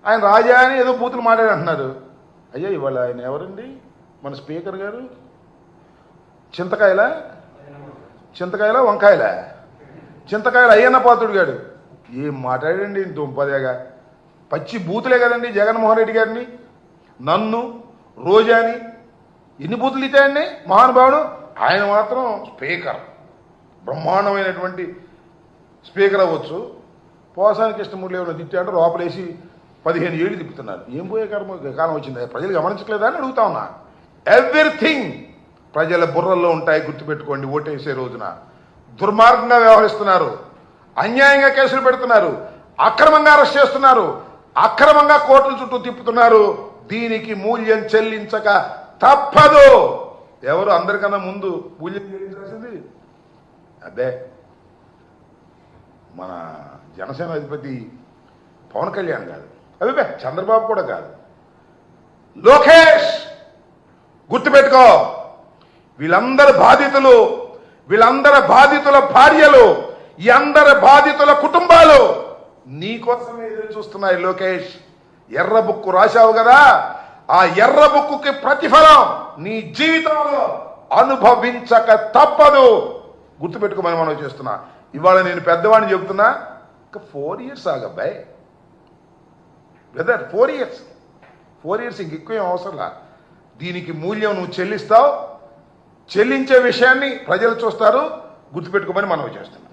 ఆయన రాజా అని ఏదో బూతులు మాట్లాడి అంటున్నారు. అయ్యా ఇవాళ ఆయన ఎవరండి మన స్పీకర్ గారు? చింతకాయల వంకాయల చింతకాయల అయ్యన్న పాత్రుడు గారు ఏం మాట్లాడండి దుంపదేగా. పచ్చి బూతులే కదండి జగన్మోహన్ రెడ్డి గారిని, నన్ను, రోజాని ఎన్ని బూతులు ఇచ్చాయండి మహానుభావుడు. ఆయన మాత్రం స్పీకర్, బ్రహ్మాండమైనటువంటి స్పీకర్ అవ్వచ్చు. పోసానికి ఇష్టముడు లేవని తిట్టాడు, లోపలేసి 15 ఏళ్ళు తిప్పుతున్నారు. ఏం పోయే కాలం వచ్చింది, ప్రజలు గమనించట్లేదా అని అడుగుతా ఉన్నా. ఎవ్రీథింగ్ ప్రజల బుర్రల్లో ఉంటాయి, గుర్తుపెట్టుకోండి. ఓటేసే రోజున దుర్మార్గంగా వ్యవహరిస్తున్నారు, అన్యాయంగా కేసులు పెడుతున్నారు, అక్రమంగా అరెస్ట్ చేస్తున్నారు, అక్రమంగా కోర్టుల చుట్టూ తిప్పుతున్నారు. దీనికి మూల్యం చెల్లించక తప్పదు. ఎవరు అందరికన్నా ముందు మూల్యం చెల్లించాల్సింది అదే మన జనసేన అధిపతి పవన్ కళ్యాణ్ కాదు, అదే చంద్రబాబు కూడా కాదు, లోకేష్. గుర్తుపెట్టుకో, వీళ్ళందరి బాధితులు, వీళ్ళందరి బాధితుల భార్యలు, ఈ అందరి బాధితుల కుటుంబాలు నీకోసమే ఎదురు చూస్తున్నాయి. లోకేష్, ఎర్ర బుక్కు రాశావు కదా, ఆ ఎర్ర బుక్కుకి ప్రతిఫలం నీ జీవితంలో అనుభవించక తప్పదు. గుర్తుపెట్టుకోమని మనం చేస్తున్నా. ఇవాళ నేను పెద్దవాడిని చెబుతున్నా, ఇంకా 4 years ఆగబ్బాయి బ్రదర్, 4 years ఇంకెక్కువ అవసరంలా. దీనికి మూల్యం నువ్వు చెల్లిస్తావు. చెల్లించే విషయాన్ని ప్రజలు చూస్తారు. గుర్తుపెట్టుకోమని మనం చేస్తున్నాం.